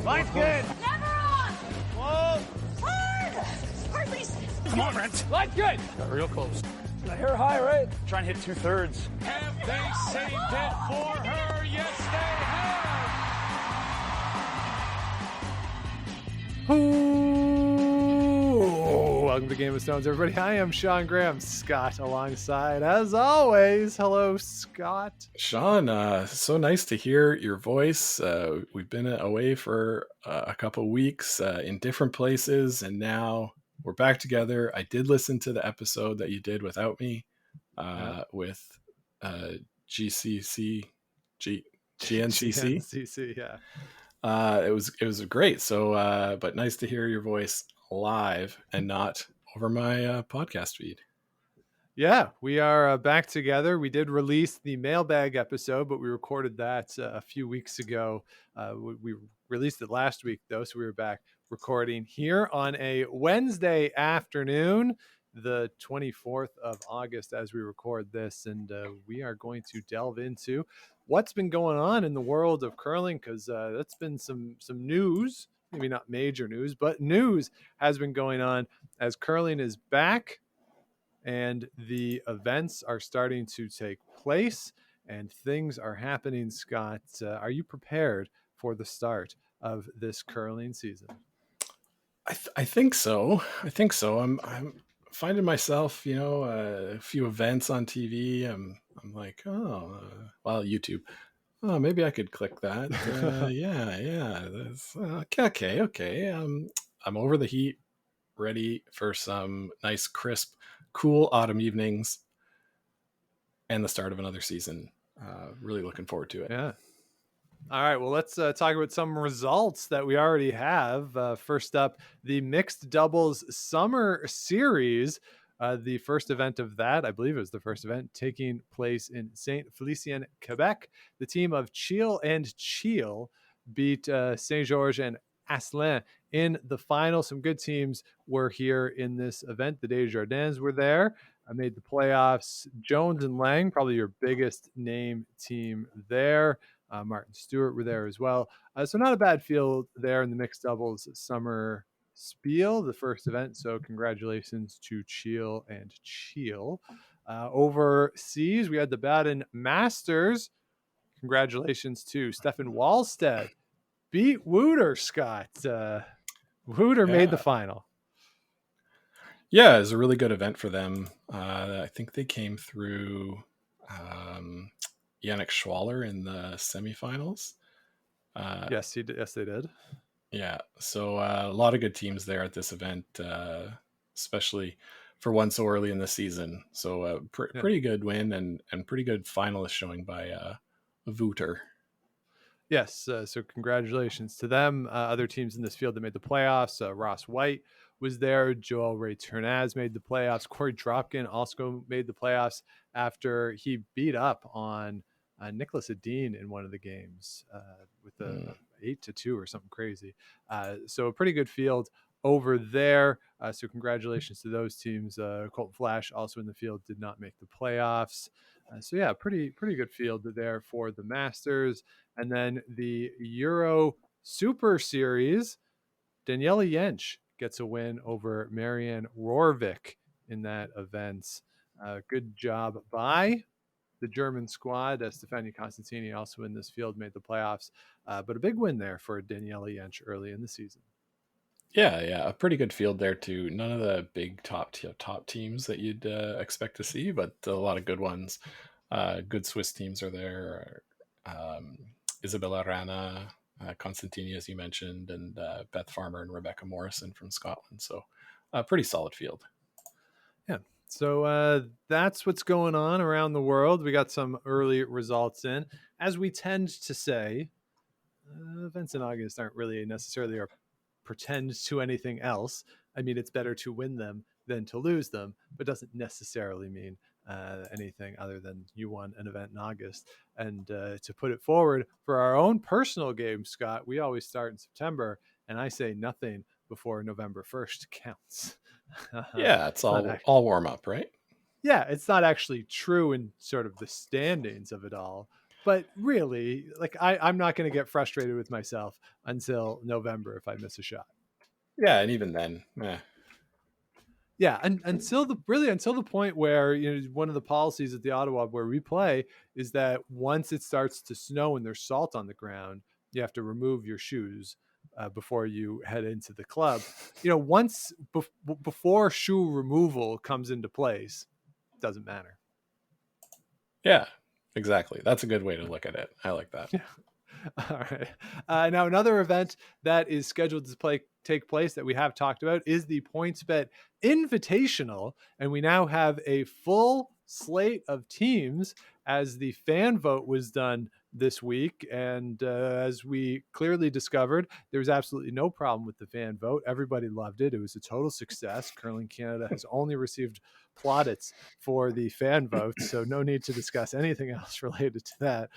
Line's good. Never on. Whoa. Hard. Please. Come on, Brent. Line's good. Got real close. I hear high, right? Try and hit 2/3. Have they saved it for her? Yes, they have. Ooh, welcome to Game of Stones, everybody. I am Sean Graham, Scott alongside, as always. Hello, Scott. Sean, so nice to hear your voice. We've been away for a couple weeks in different places, and now we're back together. I did listen to the episode that you did without me with GNCC. GNCC, yeah. It was great. So, but nice to hear your voice live and not over my podcast feed. Yeah, we are back together. We did release the mailbag episode, but we recorded that a few weeks ago. We released it last week, though, so we were back recording here on a Wednesday afternoon, the 24th of August, as we record this. And we are going to delve into what's been going on in the world of curling, because that's been some news, maybe not major news, but news has been going on as curling is back and the events are starting to take place and things are happening. Scott, are you prepared for the start of this curling season? I think so. I'm finding myself, a few events on TV. I'm like, YouTube. Oh, maybe I could click that. Yeah. That's, okay. I'm over the heat, ready for some nice, crisp, cool autumn evenings and the start of another season. Really looking forward to it. Yeah. All right, well, let's talk about some results that we already have. First up, the Mixed Doubles Summer Series. The first event of that, I believe it was the first event, taking place in Saint Félicien, Quebec. The team of Cheel and Cheel beat Saint Georges and Asselin in the final. Some good teams were here in this event. The Desjardins were there. I made the playoffs. Jones and Lang, probably your biggest name team there. Martin Stewart were there as well. So not a bad field there in the mixed doubles summer spiel, the first event. So congratulations to Cheel and Cheel. Overseas, we had the Baden Masters. Congratulations to Stefan Wallstead. Beat Wouter, Scott. Wouter made the final. Yeah, it was a really good event for them. I think they came through Yannick Schwaller in the semifinals. Yes, they did. Yeah, so a lot of good teams there at this event, especially for one so early in the season. So pretty good win and pretty good finalist showing by Wouter. Yes, so congratulations to them. Other teams in this field that made the playoffs, Ross White was there. Joel Ray Turnaz made the playoffs. Corey Dropkin also made the playoffs after he beat up on Nicholas Adine in one of the games with a 8-2 or something crazy. So a pretty good field over there. So congratulations to those teams. Colton Flash also in the field did not make the playoffs. So yeah, pretty good field there for the Masters. And then the Euro Super Series, Daniela Jentsch gets a win over Marianne Rohrvik in that event. Good job by the German squad. Stefania Constantini also in this field made the playoffs, but a big win there for Daniela Jentsch early in the season. Yeah, a pretty good field there too. None of the big top teams that you'd expect to see, but a lot of good ones. Good Swiss teams are there. Isabella Rana, Constantini, as you mentioned, and Beth Farmer and Rebecca Morrison from Scotland. So a pretty solid field. Yeah. So that's what's going on around the world. We got some early results in. As we tend to say, events in August aren't really necessarily our pretend to anything else. I mean, it's better to win them than to lose them, but doesn't necessarily mean anything other than you won an event in August. And to put it forward for our own personal game, Scott, we always start in September, and I say nothing before November 1st counts. Yeah, it's all warm up, right? Yeah, it's not actually true in sort of the standings of it all, But really, like I'm not going to get frustrated with myself until November if I miss a shot. Yeah, and even then, Yeah, and until the point where one of the policies at the Ottawa where we play is that once it starts to snow and there's salt on the ground, you have to remove your shoes before you head into the club. Once before shoe removal comes into place, doesn't matter. yeah, exactly. That's a good way to look at it. I like that. All right. Now, another event that is scheduled to take place that we have talked about is the PointsBet Invitational, and we now have a full slate of teams as the fan vote was done this week. And as we clearly discovered, there was absolutely no problem with the fan vote. Everybody loved it. It was a total success. Curling Canada has only received plaudits for the fan votes, so no need to discuss anything else related to that.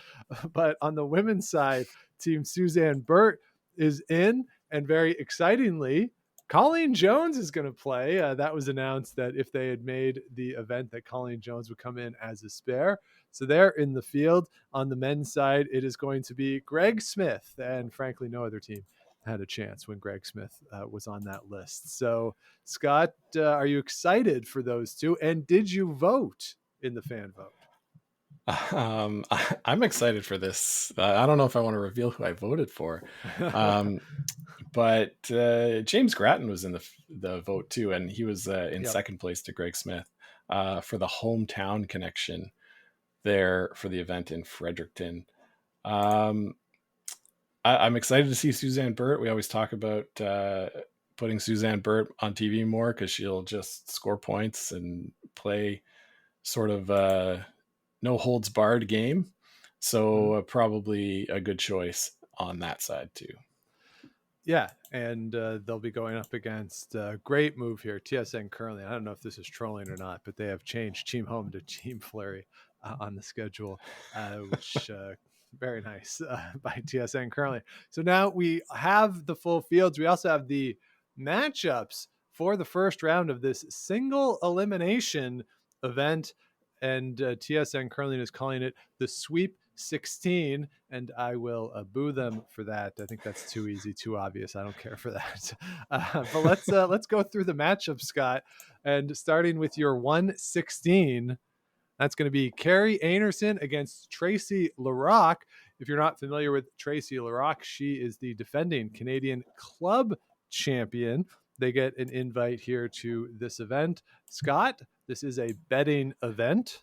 But on the women's side, Team Suzanne Burt is in, and very excitingly, Colleen Jones is going to play. That was announced that if they had made the event, that Colleen Jones would come in as a spare. So they're in the field. On the men's side, it is going to be Greg Smith, and frankly, no other team had a chance when Greg Smith was on that list. So, Scott, are you excited for those two? And did you vote in the fan vote? I'm excited for this. I don't know if I want to reveal who I voted for, but James Grattan was in the vote too, and he was in second place to Greg Smith for the hometown connection there for the event in Fredericton. I'm excited to see Suzanne Burt. We always talk about putting Suzanne Burt on TV more because she'll just score points and play sort of no holds barred game. So probably a good choice on that side too. Yeah, and they'll be going up against great move here, TSN Curling. I don't know if this is trolling or not, but they have changed Team Home to Team Flurry on the schedule, which very nice by TSN Curling. So now we have the full fields. We also have the matchups for the first round of this single elimination event, and TSN Curling is calling it the Sweep 16, and I will boo them for that. I think that's too easy, too obvious. I don't care for that. But let's go through the matchup, Scott, and starting with your 116. That's going to be Carrie Anderson against Tracy Larocque. If you're not familiar with Tracy Larocque, she is the defending Canadian club champion. They get an invite here to this event. Scott, this is a betting event.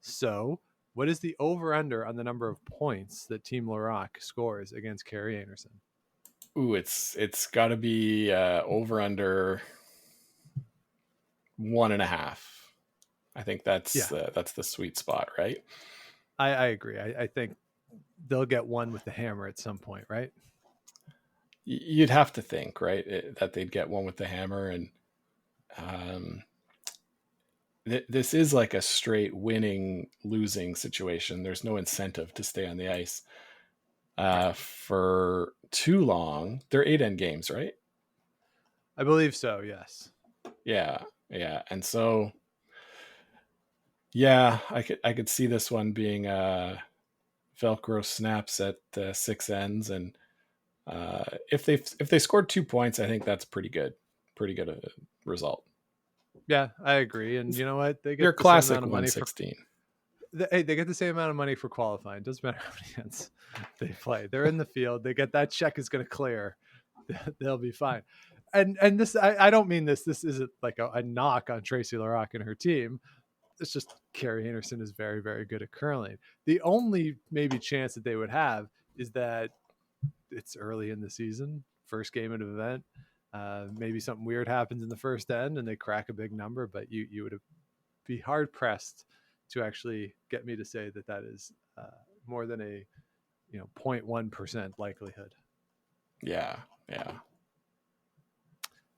So what is the over-under on the number of points that Team Larocque scores against Carrie Anderson? Ooh, it's got to be over-under 1.5. I think that's the sweet spot, right? I agree. I think they'll get one with the hammer at some point, right? You'd have to think, right, that they'd get one with the hammer, and this is like a straight winning losing situation. There's no incentive to stay on the ice for too long. They're 8 end games, right? I believe so, yes. Yeah, and so I could see this one being Velcro snaps at 6 ends, and if they scored 2 points, I think that's pretty good result. Yeah, I agree. And you know what? They get your the classic same amount of money 116. They get the same amount of money for qualifying. Doesn't matter how many hands they play. They're in the field. They get that check is going to clear. They'll be fine. And this, I don't mean this. This isn't like a knock on Tracy Larocque and her team. It's just Carrie Anderson is very, very good at curling. The only maybe chance that they would have is that it's early in the season, first game of an event. Maybe something weird happens in the first end and they crack a big number, but you would be hard pressed to actually get me to say that is more than a 0.1% likelihood. Yeah.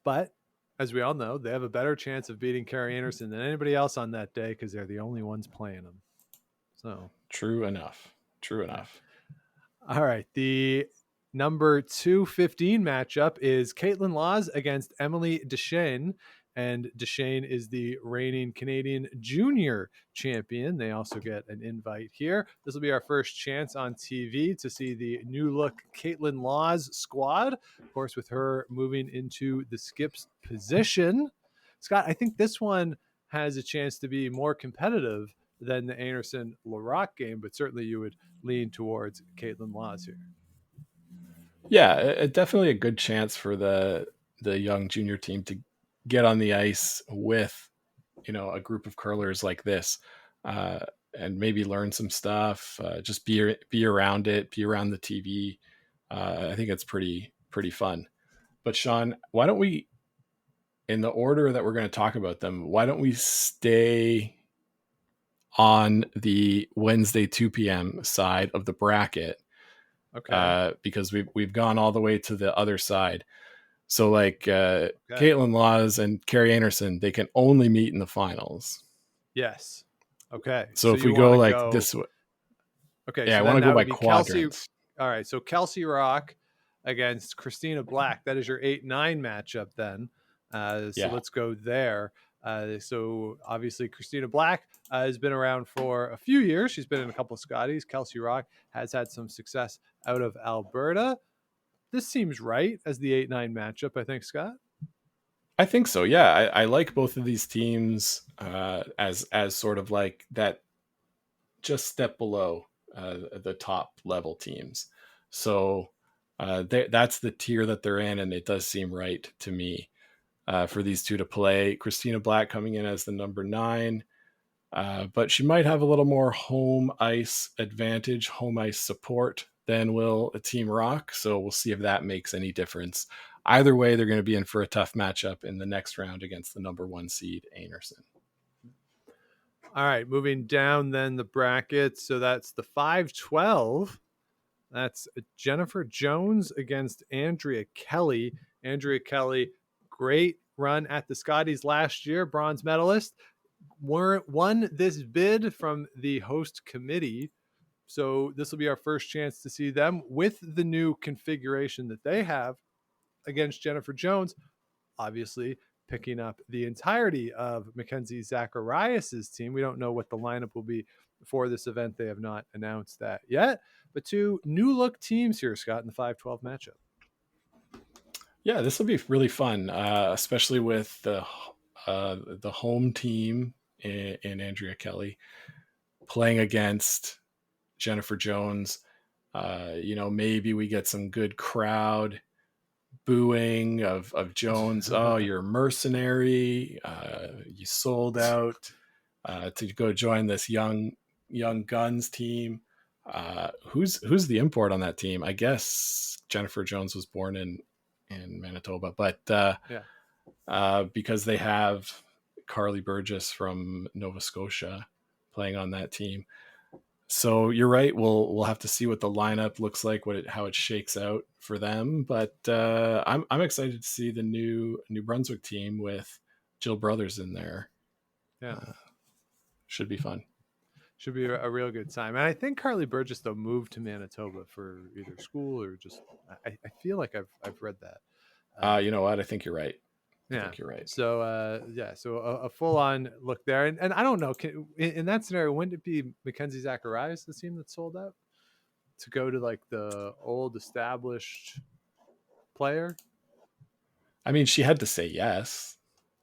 But as we all know, they have a better chance of beating Carrie Anderson than anybody else on that day because they're the only ones playing them. So true enough. All right. The number 215 matchup is Caitlin Laws against Emily Deschênes. and Duchesne is the reigning Canadian junior champion. They also get an invite here. This will be our first chance on TV to see the new look Caitlin Lawes squad, of course, with her moving into the skips position. Scott, I think this one has a chance to be more competitive than the Anderson-Larocque game, but certainly you would lean towards Caitlin Lawes here. Yeah, definitely a good chance for the young junior team to get on the ice with, a group of curlers like this, and maybe learn some stuff. Just be around it, be around the TV. I think it's pretty fun. But Sean, why don't we, in the order that we're going to talk about them, why don't we stay on the Wednesday 2 p.m. side of the bracket? Okay. Because we've gone all the way to the other side. So Caitlin Lawes and Carrie Anderson, they can only meet in the finals. Yes. Okay. So if we go this way. Okay. Yeah, so I want to go by quadrants. quadrants. All right. So Kelsey Rock against Christina Black. That is your 8-9 matchup then. So let's go there. So obviously Christina Black has been around for a few years. She's been in a couple of Scotties. Kelsey Rock has had some success out of Alberta. This seems right as the 8-9 matchup, I think, Scott. I think so. Yeah, I like both of these teams as sort of like that, just step below the top level teams. So that's the tier that they're in, and it does seem right to me for these two to play. Christina Black coming in as the number 9, but she might have a little more home ice advantage, home ice support than will a Team Rock. So we'll see if that makes any difference. Either way, they're going to be in for a tough matchup in the next round against the number 1 seed, Anderson. All right, moving down then the bracket. So that's the 5-12. That's Jennifer Jones against Andrea Kelly. Andrea Kelly, great run at the Scotties last year, bronze medalist. Won this bid from the host committee. So this will be our first chance to see them with the new configuration that they have against Jennifer Jones, obviously picking up the entirety of Mackenzie Zacharias' team. We don't know what the lineup will be for this event. They have not announced that yet. But 2 new look teams here, Scott, in the 5-12 matchup. Yeah, this will be really fun, especially with the home team in Andrea Kelly playing against Jennifer Jones. Maybe we get some good crowd booing of Jones. Oh, you're a mercenary. You sold out to go join this young guns team. Who's the import on that team? I guess Jennifer Jones was born in Manitoba, but because they have Carly Burgess from Nova Scotia playing on that team. So you're right. We'll have to see what the lineup looks like, how it shakes out for them. But I'm excited to see the New Brunswick team with Jill Brothers in there. Yeah, should be fun. Should be a real good time. And I think Carly Burgess though moved to Manitoba for either school or just. I feel like I've read that. You know what? I think you're right. Yeah, I think you're right. So so a full-on look there, and I don't know, in that scenario, wouldn't it be Mackenzie Zacharias, the team that sold out, to go to like the old established player? I mean, she had to say yes.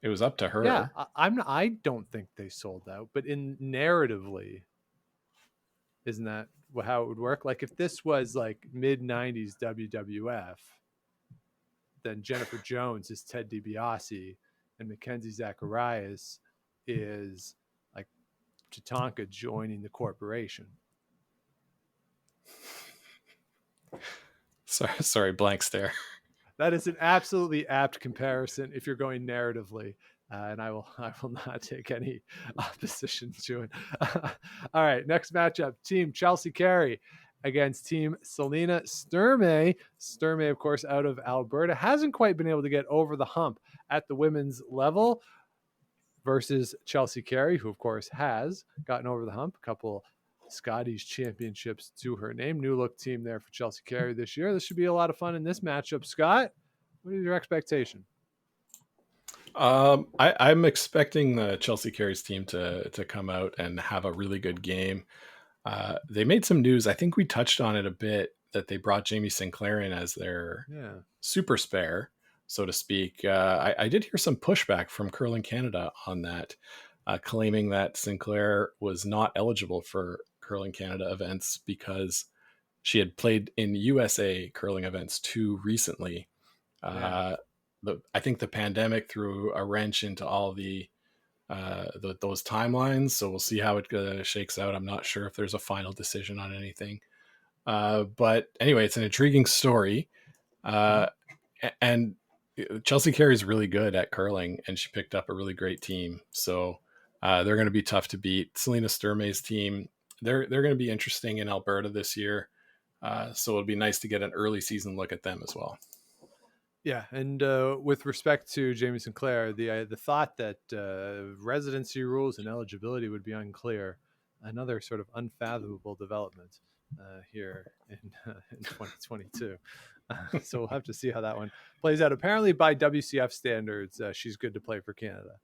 It was up to her. Yeah, I don't think they sold out, but in narratively, isn't that how it would work? Like if this was like mid-90s WWF, then Jennifer Jones is Ted DiBiase and Mackenzie Zacharias is like Tatanka joining the corporation. Sorry, blank stare. That is an absolutely apt comparison if you're going narratively, and I will not take any opposition to it. All right, next matchup: Team Chelsea Carey against Team Selena Sturmey. Sturmey, of course, out of Alberta, hasn't quite been able to get over the hump at the women's level, versus Chelsea Carey, who, of course, has gotten over the hump. A couple Scotties championships to her name. New look team there for Chelsea Carey this year. This should be a lot of fun in this matchup. Scott, what is your expectation? I'm expecting the Chelsea Carries team to come out and have a really good game. They made some news. I think we touched on it a bit that they brought Jamie Sinclair in as their Yeah. super spare, so to speak. I did hear some pushback from Curling Canada on that, claiming that Sinclair was not eligible for Curling Canada events because she had played in USA curling events too recently. Yeah. Uh, I think the pandemic threw a wrench into all those timelines, so we'll see how it shakes out. I'm not sure if there's a final decision on anything. But anyway, it's an intriguing story. Uh, and Chelsea Carey is really good at curling, and she picked up a really great team. So they're going to be tough to beat. Selena Sturmay's team, they're going to be interesting in Alberta this year. So it'll be nice to get an early season look at them as well. Yeah, and with respect to Jamie Sinclair, the thought that residency rules and eligibility would be unclear, another sort of unfathomable development here in 2022. So we'll have to see how that one plays out. Apparently, by WCF standards, she's good to play for Canada,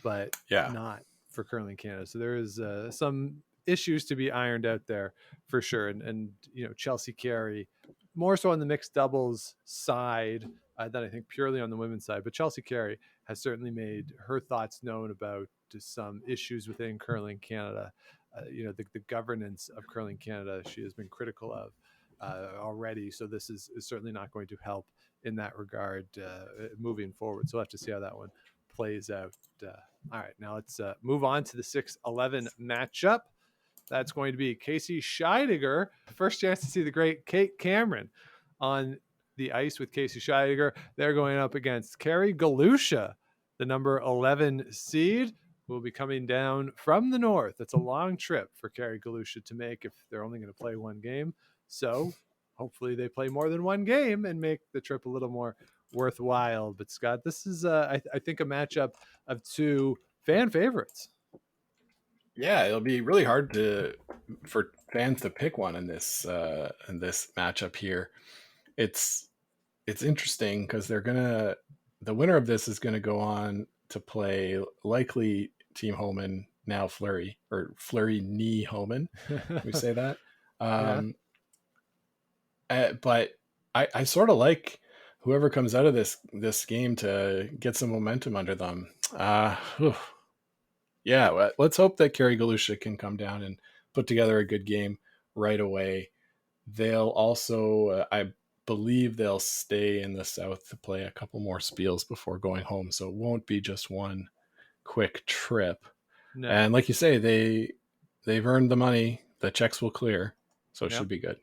but Yeah. not for Curling Canada. So there is some issues to be ironed out there for sure. And Chelsea Carey, more so on the mixed doubles side than I think purely on the women's side. But Chelsea Carey has certainly made her thoughts known about some issues within Curling Canada. The governance of Curling Canada she has been critical of already. So this is certainly not going to help in that regard moving forward. So we'll have to see how that one plays out. All right, now let's move on to the 6-11 matchup. That's going to be Casey Scheidegger. First chance to see the great Kate Cameron on the ice with Casey Scheidegger. They're going up against Carrie Galusha, the number 11 seed, who will be coming down from the north. It's a long trip for Carrie Galusha to make if they're only going to play one game. So hopefully they play more than one game and make the trip a little more worthwhile. But Scott, this is, I think, a matchup of two fan favorites. Yeah, it'll be really hard for fans to pick one in this matchup here. It's interesting because the winner of this is gonna go on to play likely Team Homan, now Fleury, or Fleury knee Homan. We say that. But I sort of like whoever comes out of this game to get some momentum under them. Yeah, let's hope that Carrie Galusha can come down and put together a good game right away. They'll also, I believe they'll stay in the South to play a couple more spiels before going home. So it won't be just one quick trip. No. And like you say, they've earned the money. The checks will clear. So it should be good.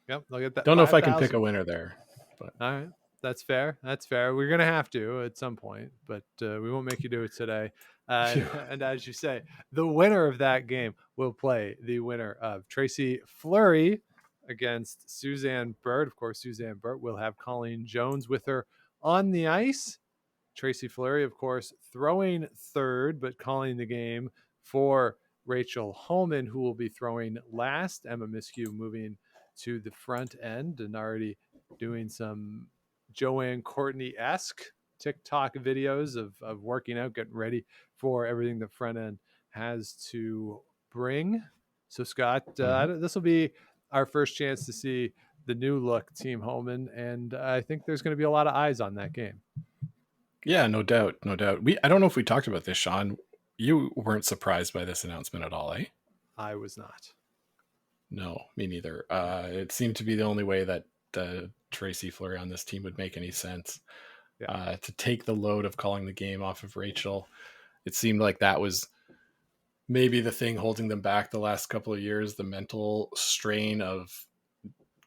Yep. They'll get that. Don't know if I can pick a winner there. But. All right. That's fair. We're going to have to at some point, but we won't make you do it today. And as you say, the winner of that game will play the winner of Tracy Fleury against Suzanne Burt. Of course, Suzanne Burt will have Colleen Jones with her on the ice. Tracy Fleury, of course, throwing third, but calling the game for Rachel Holman, who will be throwing last. Emma Miskew moving to the front end and already doing some Joanne Courtney-esque TikTok videos of working out, getting ready for everything the front end has to bring. So, Scott, this will be our first chance to see the new look Team Holman, and I think there's going to be a lot of eyes on that game. Yeah, no doubt. I don't know if we talked about this, Sean. You weren't surprised by this announcement at all, eh? I was not. No, me neither. It seemed to be the only way that Tracy Fleury on this team would make any sense. To take the load of calling the game off of Rachel. It seemed like that was maybe the thing holding them back the last couple of years, the mental strain of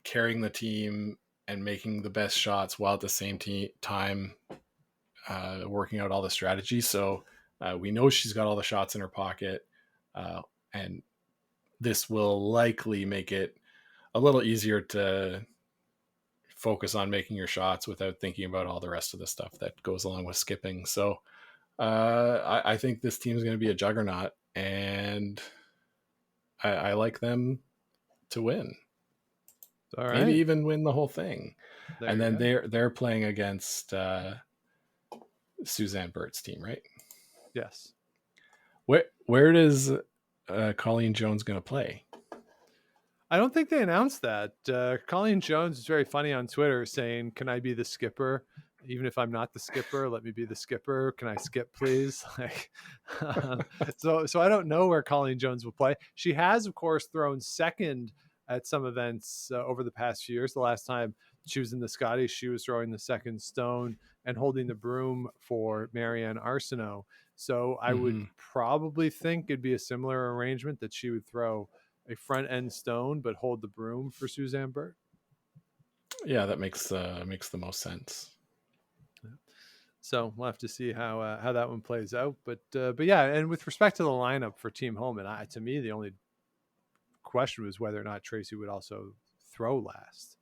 carrying the team and making the best shots while at the same time working out all the strategies. So we know she's got all the shots in her pocket, and this will likely make it a little easier to focus on making your shots without thinking about all the rest of the stuff that goes along with skipping. So I think this team is going to be a juggernaut, and I like them to win. All right. Maybe even win the whole thing. And then they're playing against Suzanne Burt's team, right? Yes. Where does Colleen Jones going to play? I don't think they announced that. Colleen Jones is very funny on Twitter saying, "Can I be the skipper? Even if I'm not the skipper, let me be the skipper. Can I skip, please?" Like, so I don't know where Colleen Jones will play. She has, of course, thrown second at some events over the past few years. The last time she was in the Scotties, she was throwing the second stone and holding the broom for Marianne Arsenault. So I would probably think it'd be a similar arrangement, that she would throw a front end stone but hold the broom for Suzanne Burt. Yeah, that makes the most sense. So we'll have to see how that one plays out. But yeah, and with respect to the lineup for Team Holman, to me the only question was whether or not Tracy would also throw last.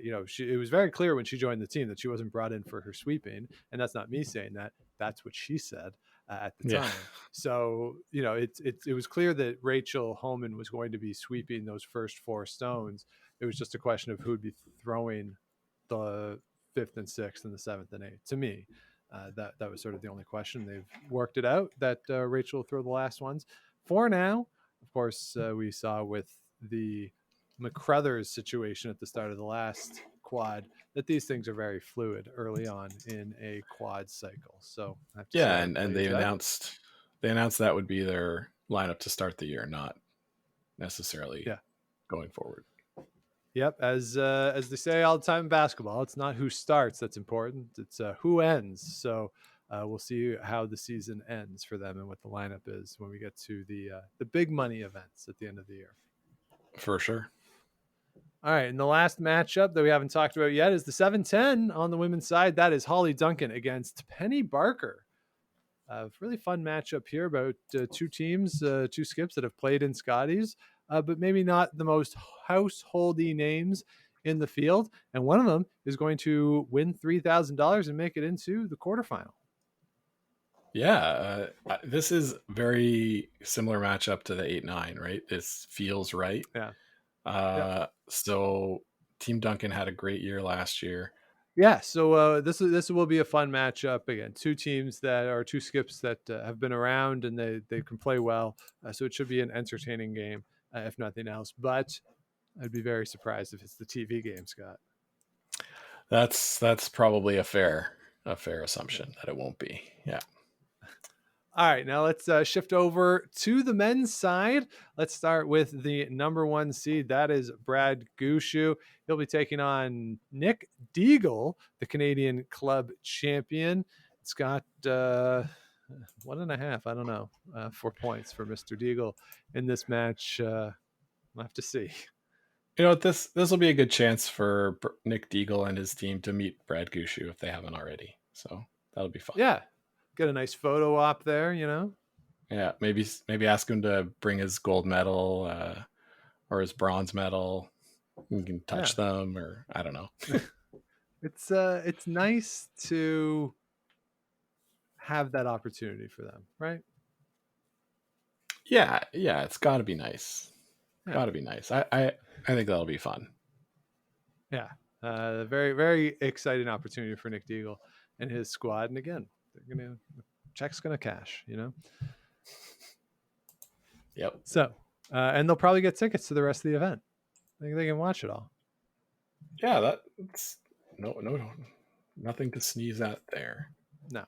It was very clear when she joined the team that she wasn't brought in for her sweeping, and that's not me saying that. That's what she said at the time. So it was clear that Rachel Holman was going to be sweeping those first 4 stones. It was just a question of who would be throwing the 5th and 6th and the 7th and 8th. To me, that was sort of the only question. They've worked it out that Rachel will throw the last ones. For now, of course, we saw with the McCruthers situation at the start of the last quad that these things are very fluid early on in a quad cycle. So and they announced that would be their lineup to start the year, not necessarily going forward. Yep, as they say all the time in basketball, it's not who starts that's important, it's who ends. So we'll see how the season ends for them and what the lineup is when we get to the big money events at the end of the year. For sure. All right, and the last matchup that we haven't talked about yet is the 7-10 on the women's side. That is Holly Duncan against Penny Barker. Really fun matchup here about 2 teams, 2 skips that have played in Scotties, but maybe not the most householdy names in the field. And one of them is going to win $3,000 and make it into the quarterfinal. Yeah, this is very similar matchup to the 8-9, right? This feels right. Yeah. So Team Duncan had a great year last year. Yeah, so this will be a fun matchup. Again, 2 teams that are 2 skips that have been around and they can play well. So it should be an entertaining game, if nothing else. But I'd be very surprised if it's the TV game, Scott. That's probably a fair assumption that it won't be. Yeah. All right, now let's shift over to the men's side. Let's start with the number 1 seed. That is Brad Gushue. He'll be taking on Nick Deagle, the Canadian club champion. It's got 1.5, I don't know, 4 points for Mr. Deagle in this match. We'll have to see. This will be a good chance for Nick Deagle and his team to meet Brad Gushue if they haven't already. So that'll be fun. Yeah. Get a nice photo op there, Yeah, maybe ask him to bring his gold medal or his bronze medal. You can touch them, or I don't know. It's nice to have that opportunity for them, right? Yeah, it's got to be nice. Got to be nice. I think that'll be fun. Yeah, very, very exciting opportunity for Nick Deagle and his squad. And again, check's gonna cash, Yep. So, and they'll probably get tickets to the rest of the event. I think they can watch it all. Yeah, that's nothing to sneeze at there. No.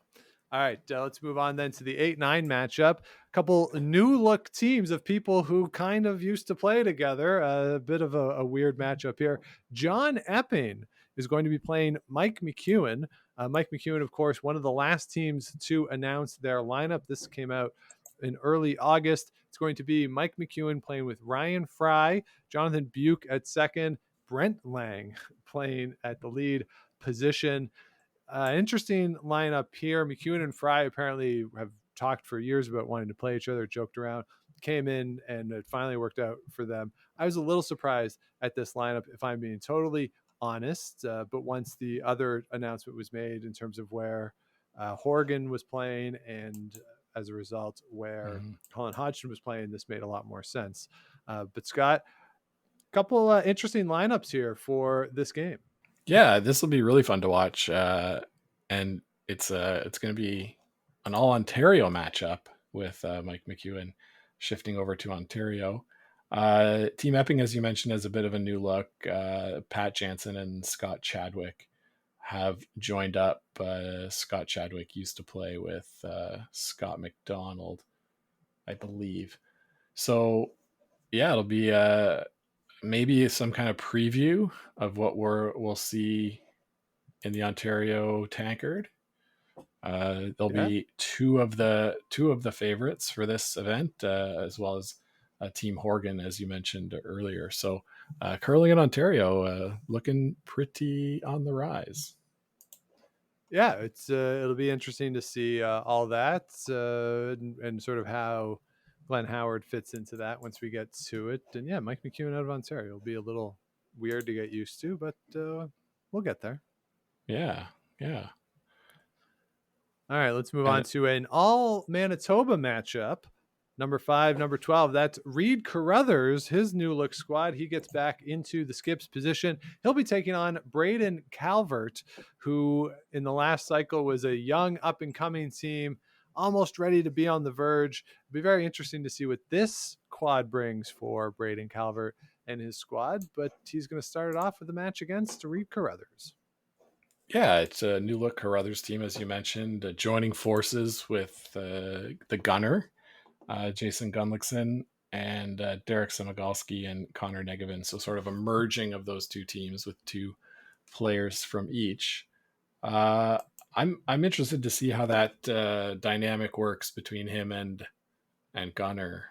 All right, let's move on then to the 8-9 matchup. A couple new look teams of people who kind of used to play together. A bit of a weird matchup here. John Epping is going to be playing Mike McEwen. Mike McEwen, of course, one of the last teams to announce their lineup. This came out in early August. It's going to be Mike McEwen playing with Ryan Fry, Jonathan Buke at second, Brent Lang playing at the lead position. Interesting lineup here. McEwen and Fry apparently have talked for years about wanting to play each other, joked around, came in, and it finally worked out for them. I was a little surprised at this lineup, if I'm being totally honest. But once the other announcement was made in terms of where Horgan was playing, and as a result where Colin Hodgson was playing, this made a lot more sense. But Scott, a couple interesting lineups here for this game. Yeah, this will be really fun to watch. And it's going to be an all Ontario matchup with Mike McEwen shifting over to Ontario. Team Epping, as you mentioned, has a bit of a new look. Pat Jansen and Scott Chadwick have joined up. Scott Chadwick used to play with Scott McDonald, I believe. So yeah, it'll be maybe some kind of preview of what we'll see in the Ontario Tankard. There'll be two of the favorites for this event, as well as Team Horgan, as you mentioned earlier. So curling in Ontario looking pretty on the rise. Yeah, it'll be interesting to see all that and sort of how Glenn Howard fits into that once we get to it. And yeah, Mike McEwen out of Ontario will be a little weird to get used to, but we'll get there. Yeah. All right, let's move on to an all Manitoba matchup. Number 5, number 12. That's Reed Carruthers, his new look squad. He gets back into the skips position. He'll be taking on Braden Calvert, who in the last cycle was a young up-and-coming team, almost ready to be on the verge. It'll be very interesting to see what this quad brings for Braden Calvert and his squad, but he's going to start it off with a match against Reed Carruthers. Yeah, it's a new look Carruthers team, as you mentioned, joining forces with the gunner, Jason Gunlickson, and Derek Samagalski and Connor Negevin. So sort of a merging of those two teams with two players from each. I'm interested to see how that dynamic works between him and Gunner.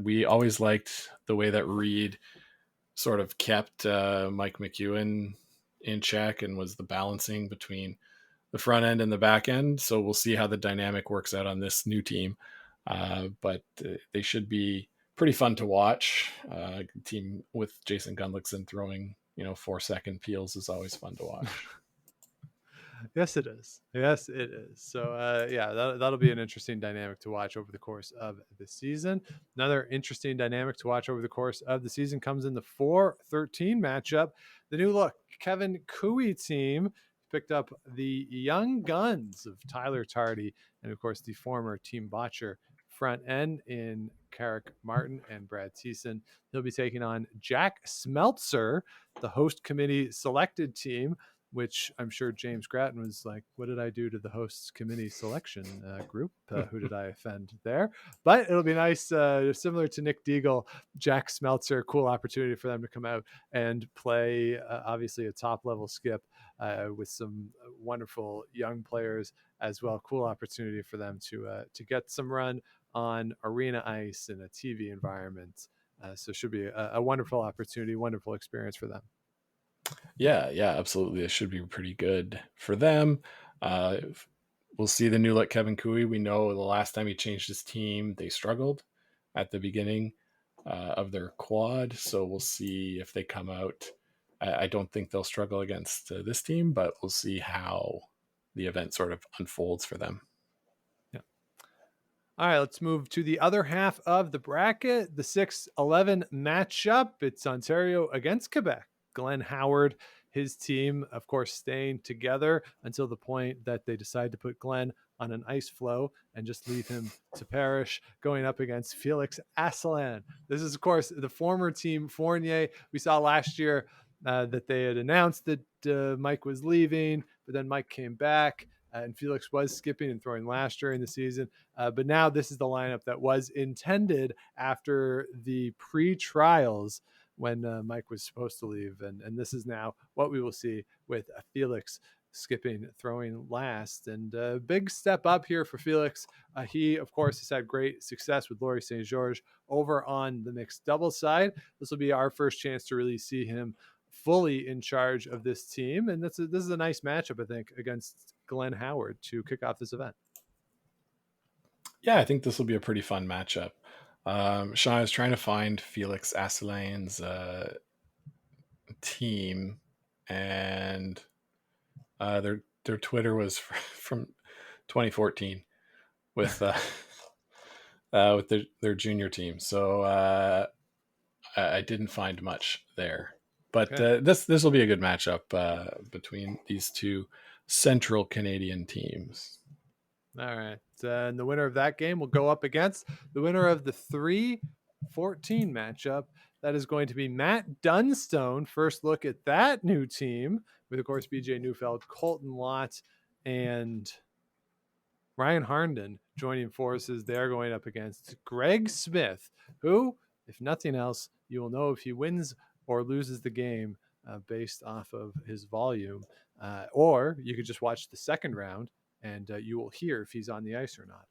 We always liked the way that Reed sort of kept Mike McEwen in check and was the balancing between the front end and the back end. So we'll see how the dynamic works out on this new team. But they should be pretty fun to watch. Team with Jason Gunlickson throwing 4-second peels is always fun to watch. Yes, it is. So that'll be an interesting dynamic to watch over the course of the season. Another interesting dynamic to watch over the course of the season comes in the 4-13 matchup. The new look Kevin Cooey team picked up the young guns of Tyler Tardy and, of course, the former Team Botcher front end in Carrick Martin and Brad Thiessen. He'll be taking on Jack Smeltzer, the host committee selected team, which I'm sure James Grattan was like, what did I do to the hosts committee selection group? Who did I offend there? But it'll be nice, similar to Nick Deagle, Jack Smeltzer, cool opportunity for them to come out and play, obviously, a top-level skip with some wonderful young players as well. Cool opportunity for them to get some run on arena ice in a TV environment. So it should be a wonderful opportunity, wonderful experience for them. Yeah, absolutely. It should be pretty good for them. We'll see the new look Kevin Cooey. We know the last time he changed his team, they struggled at the beginning of their quad. So we'll see if they come out. I don't think they'll struggle against this team, but we'll see how the event sort of unfolds for them. Yeah. All right, let's move to the other half of the bracket, the 6-11 matchup. It's Ontario against Quebec. Glenn Howard, his team, of course, staying together until the point that they decide to put Glenn on an ice floe and just leave him to perish, going up against Felix Asselan. This is, of course, the former team Fournier. We saw last year that they had announced that Mike was leaving, but then Mike came back. And Felix was skipping and throwing last during the season. But now this is the lineup that was intended after the pre-trials when Mike was supposed to leave. And this is now what we will see with Felix skipping, throwing last. And a big step up here for Felix. He, of course, has had great success with Laurie St. George over on the mixed doubles side. This will be our first chance to really see him fully in charge of this team. And this is a nice matchup, I think, against Glenn Howard to kick off this event. Yeah, I think this will be a pretty fun matchup. Sean, I was trying to find Felix Asselan's team, and their Twitter was from 2014 with their junior team. So I didn't find much there. But this will be a good matchup between these two Central Canadian teams. All right. And the winner of that game will go up against the winner of the 3-14 matchup. That is going to be Matt Dunstone. First look at that new team with, of course, BJ Neufeld, Colton Lott, and Ryan Harnden joining forces. They're going up against Greg Smith, who, if nothing else, you will know if he wins or loses the game based off of his volume. Or you could just watch the second round and you will hear if he's on the ice or not.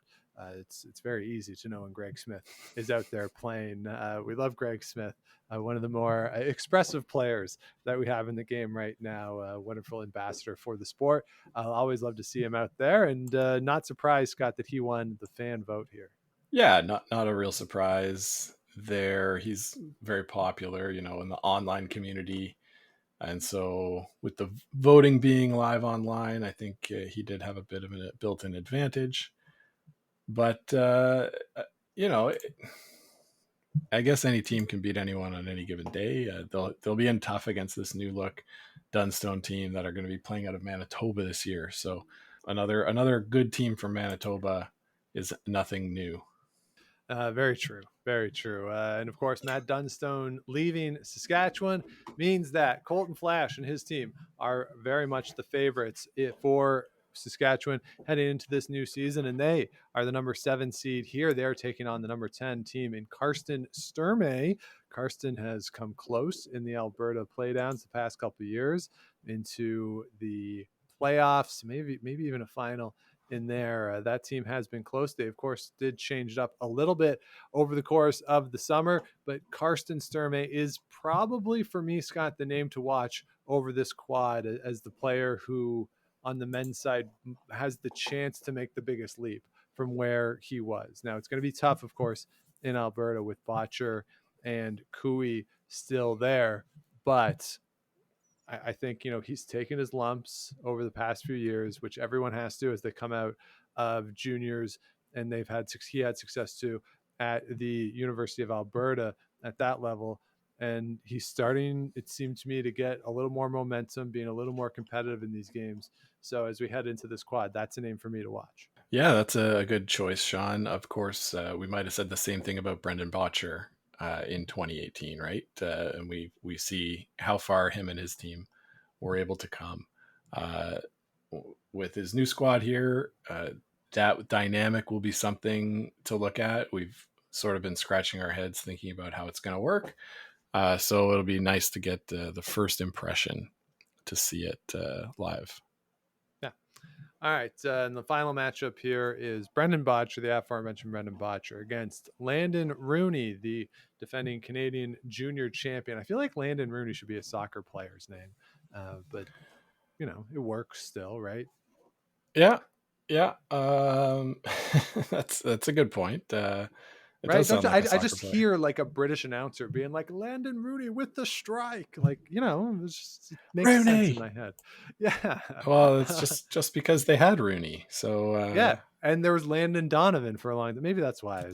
It's very easy to know when Greg Smith is out there playing. We love Greg Smith, one of the more expressive players that we have in the game right now. Wonderful ambassador for the sport. I'll always love to see him out there, and not surprised, Scott, that he won the fan vote here. Yeah, not a real surprise there. He's very popular, in the online community. And so with the voting being live online, I think he did have a bit of a built-in advantage. But, I guess any team can beat anyone on any given day. They'll be in tough against this new look Dunstone team that are going to be playing out of Manitoba this year. So another good team from Manitoba is nothing new. Very true. Very true. And of course, Matt Dunstone leaving Saskatchewan means that Colton Flash and his team are very much the favorites for Saskatchewan heading into this new season. And they are the number 7 seed here. They're taking on the number 10 team in Karsten Sturmey. Karsten has come close in the Alberta playdowns the past couple of years into the playoffs, maybe even a final in there. That team has been close. They, of course, did change it up a little bit over the course of the summer, but Karsten Sturmey is probably, for me, Scott, the name to watch over this quad as the player who, on the men's side, has the chance to make the biggest leap from where he was. Now, it's going to be tough, of course, in Alberta with Botcher and Cooey still there, but I think, he's taken his lumps over the past few years, which everyone has to as they come out of juniors, and he had success too at the University of Alberta at that level. And he's starting, it seemed to me, to get a little more momentum, being a little more competitive in these games. So as we head into this quad, that's a name for me to watch. Yeah, that's a good choice, Sean. Of course, we might have said the same thing about Brendan Botcher in 2018, right? And we see how far him and his team were able to come. With his new squad here, that dynamic will be something to look at. We've sort of been scratching our heads thinking about how it's going to work. So it'll be nice to get the first impression to see it live. Yeah. All right. And the final matchup here is Brendan Botcher, the aforementioned Brendan Botcher, against Landon Rooney, the defending Canadian junior champion. I feel like Landon Rooney should be a soccer player's name, but it works still, right? Yeah. That's a good point. Right? I just hear like a British announcer being like, Landon Rooney with the strike. Like, it makes Rooney sense in my head. Yeah. Well, it's just because they had Rooney. So yeah. And there was Landon Donovan for a long time. Maybe that's why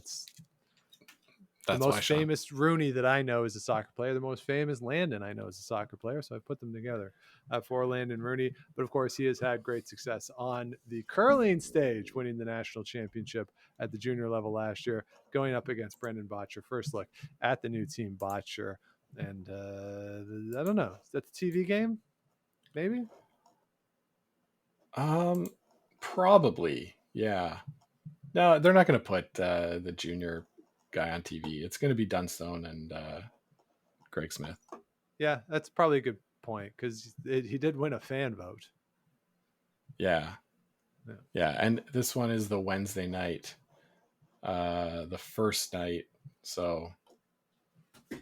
the most famous Rooney that I know is a soccer player. The most famous Landon I know is a soccer player. So I put them together for Landon Rooney. But of course, he has had great success on the curling stage, winning the national championship at the junior level last year, going up against Brendan Botcher. First look at the new team Botcher. And I don't know. Is that the TV game? Maybe? Probably. Yeah. No, they're not going to put the junior guy on TV. It's going to be Dunstone and Greg Smith. Yeah, that's probably a good point because he did win a fan vote. Yeah. And this one is the Wednesday night, the first night. So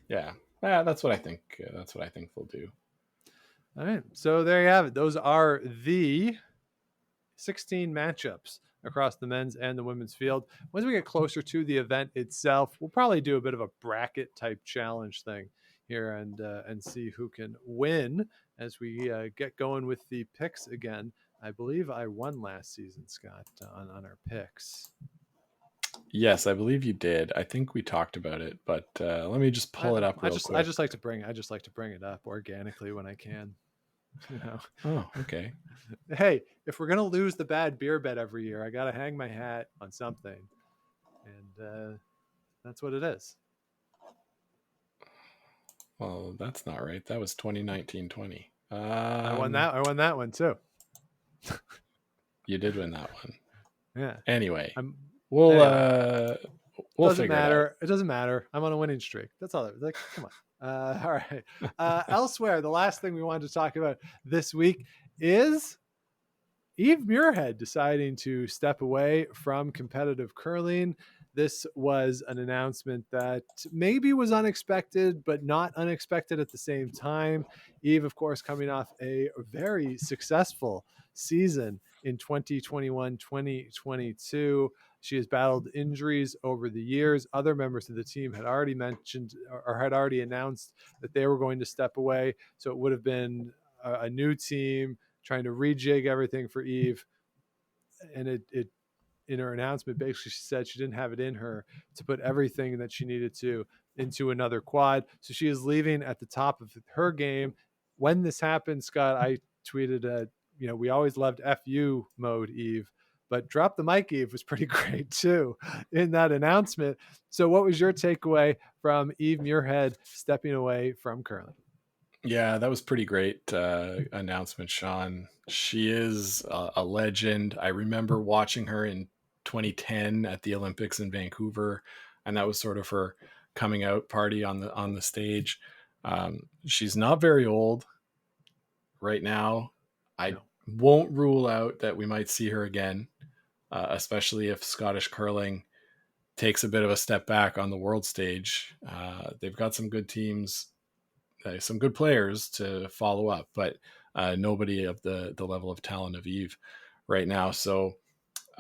yeah, that's what I think. That's what I think they'll do. All right, so there you have it. Those are the 16 matchups across the men's and the women's field. Once we get closer to the event itself, we'll probably do a bit of a bracket type challenge thing here and see who can win as we get going with the picks again. I believe I won last season, Scott, on our picks. Yes, I believe you did. I think we talked about it, but let me just pull it up real quick. I just like to bring it up organically when I can. You know, Oh, okay. hey, if we're gonna lose the bad beer bet every year, I gotta hang my hat on something, and that's what it is. Well, that's not right. That was 2019-20. I won that one too. You did win that one. Yeah. Anyway, I'm we'll anyway. we'll Doesn't figure it out. matter. It doesn't matter. I'm on a winning streak. That's all. Like, come on. All right. Elsewhere, the last thing we wanted to talk about this week is Eve Muirhead deciding to step away from competitive curling. This was an announcement that maybe was unexpected, but not unexpected at the same time. Eve, of course, coming off a very successful season in 2021 2022. She has battled injuries over the years. Other members of the team had already mentioned or had already announced that they were going to step away. So it would have been a new team trying to rejig everything for Eve. And it in her announcement, basically she said she didn't have it in her to put everything that she needed to into another quad. So she is leaving at the top of her game. When this happened, Scott, I tweeted, we always loved FU mode, Eve, but Drop the Mic Eve was pretty great too in that announcement. So what was your takeaway from Eve Muirhead stepping away from curling? Yeah, that was pretty great announcement, Sean. She is a legend. I remember watching her in 2010 at the Olympics in Vancouver, and that was sort of her coming out party on the stage. She's not very old right now. I won't rule out that we might see her again, especially if Scottish curling takes a bit of a step back on the world stage. They've got some good teams, some good players to follow up, but nobody of the level of talent of Eve right now. So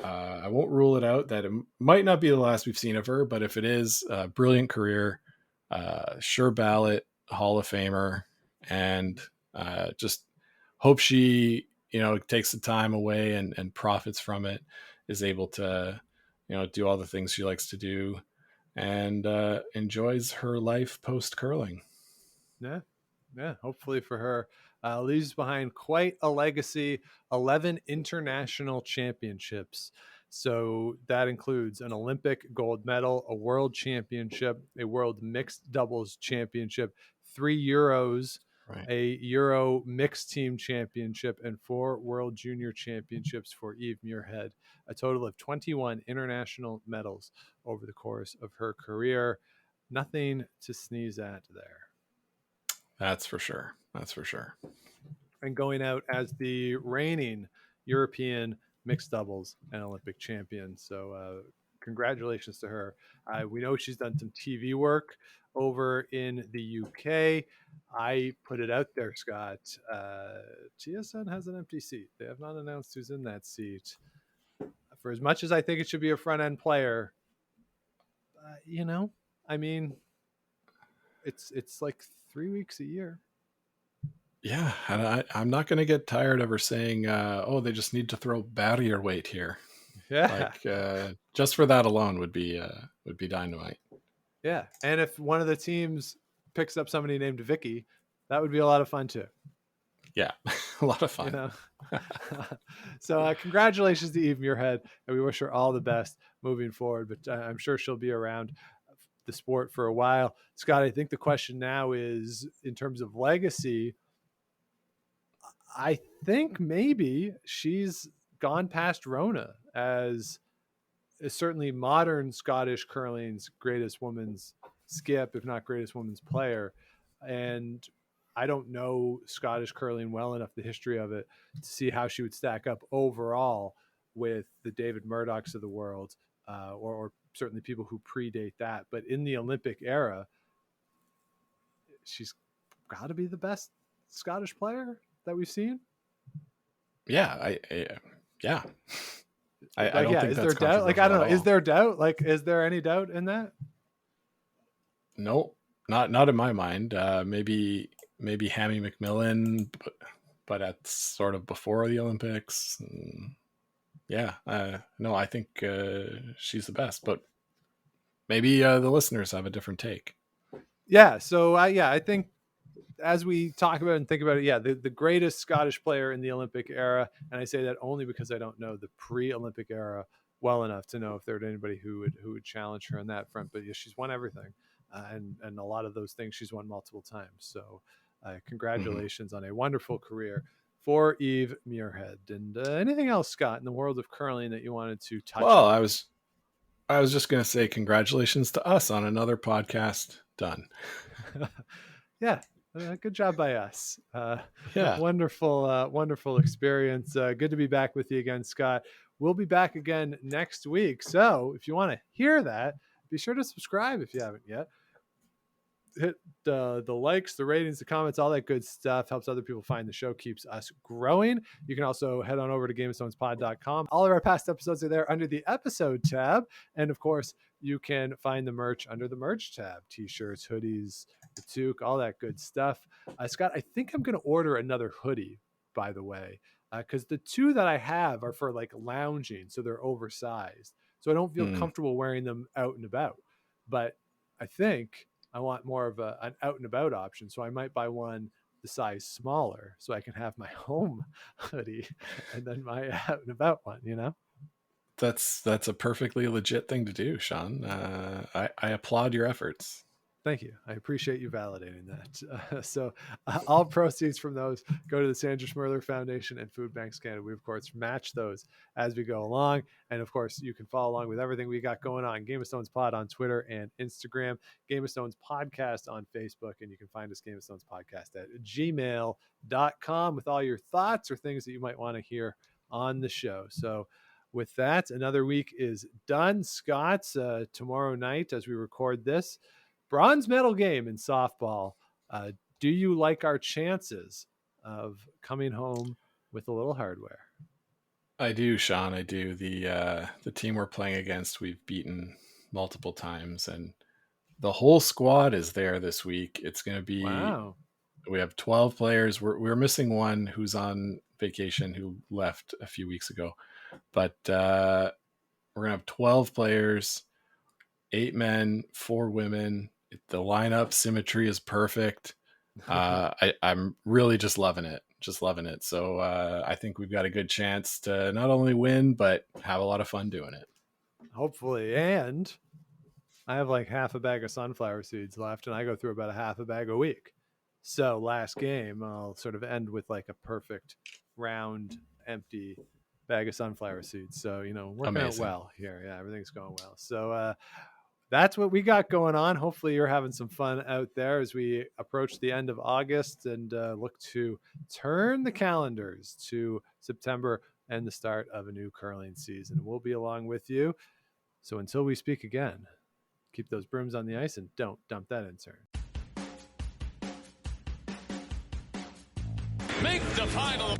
I won't rule it out that it might not be the last we've seen of her, but if it is, a brilliant career, sure ballot Hall of Famer, and just hope she, takes the time away and profits from it, is able to, do all the things she likes to do, and enjoys her life post curling. Yeah, hopefully for her. Leaves behind quite a legacy, 11 international championships. So that includes an Olympic gold medal, a world championship, a world mixed doubles championship, 3 Euros, Right. a Euro mixed team championship, and 4 world junior championships for Eve Muirhead. A total of 21 international medals over the course of her career. Nothing to sneeze at there. That's for sure. That's for sure. And going out as the reigning European mixed doubles and Olympic champion. So congratulations to her. We know she's done some TV work over in the UK. I put it out there, Scott. TSN has an empty seat. They have not announced who's in that seat. For as much as I think it should be a front end player, I mean, it's like 3 weeks a year. Yeah, and I'm not going to get tired of her saying, "Oh, they just need to throw barrier weight here." Yeah, Like just for that alone would be dynamite. yeah. And if one of the teams picks up somebody named Vicky, that would be a lot of fun too. Yeah, a lot of fun. So congratulations to Eve Muirhead, and we wish her all the best moving forward. But I'm sure she'll be around the sport for a while. Scott, I think the question now is, in terms of legacy, I think maybe she's gone past Rona as certainly modern Scottish curling's greatest women's skip, if not greatest women's player. And I don't know Scottish curling well enough, the history of it, to see how she would stack up overall with the David Murdochs of the world, or certainly people who predate that. But in the Olympic era, she's got to be the best Scottish player that we've seen. Yeah, yeah. I don't think is that's there doubt? Like, I don't know. Is all. there doubt? Like, is there any doubt in that? No, not in my mind. Maybe Hammy McMillan, but that's sort of before the Olympics. Yeah, no, I think she's the best, but maybe the listeners have a different take. Yeah. So I think as we talk about and think about it, yeah, the greatest Scottish player in the Olympic era. And I say that only because I don't know the pre-Olympic era well enough to know if there were anybody who would challenge her on that front. But yeah, she's won everything, and a lot of those things she's won multiple times. So congratulations on a wonderful career for Eve Muirhead. And anything else, Scott, in the world of curling that you wanted to touch Well, on? I was just going to say congratulations to us on another podcast done. Yeah. Good job by us. Yeah. Wonderful experience. Good to be back with you again, Scott. We'll be back again next week. So if you want to hear that, be sure to subscribe if you haven't yet. Hit the likes, the ratings, the comments, all that good stuff. Helps other people find the show, keeps us growing. You can also head on over to GameOfStonesPod.com. All of our past episodes are there under the episode tab. And of course, you can find the merch under the merch tab. T-shirts, hoodies, the toque, all that good stuff. Scott, I think I'm going to order another hoodie, by the way, because the two that I have are for like lounging. So they're oversized. So I don't feel comfortable wearing them out and about. But I think I want more of an out and about option. So I might buy one the size smaller so I can have my home hoodie and then my out and about one, you know? That's a perfectly legit thing to do, Sean. I applaud your efforts. Thank you. I appreciate you validating that. So all proceeds from those go to the Sandra Schmirler Foundation and Food Banks Canada. We, of course, match those as we go along. And, of course, you can follow along with everything we got going on. Game of Stones Pod on Twitter and Instagram. Game of Stones Podcast on Facebook. And you can find us Game of Stones Podcast at gmail.com with all your thoughts or things that you might want to hear on the show. So with that, another week is done. Scott, tomorrow night as we record this, bronze medal game in softball. Do you like our chances of coming home with a little hardware? I do, Sean. I do. The team we're playing against, we've beaten multiple times, and the whole squad is there this week. It's going to be. Wow. We have 12 players. We're missing one who's on vacation, who left a few weeks ago, but we're gonna have 12 players, 8 men, 4 women. The lineup symmetry is perfect. I'm really just loving it. So I think we've got a good chance to not only win, but have a lot of fun doing it. Hopefully. And I have like half a bag of sunflower seeds left, and I go through about a half a bag a week. So last game, I'll sort of end with like a perfect round, empty bag of sunflower seeds. So, working out well here. Yeah, everything's going well. So, that's what we got going on. Hopefully you're having some fun out there as we approach the end of August and look to turn the calendars to September and the start of a new curling season. We'll be along with you. So until we speak again, keep those brooms on the ice and don't dump that intern. Make the final.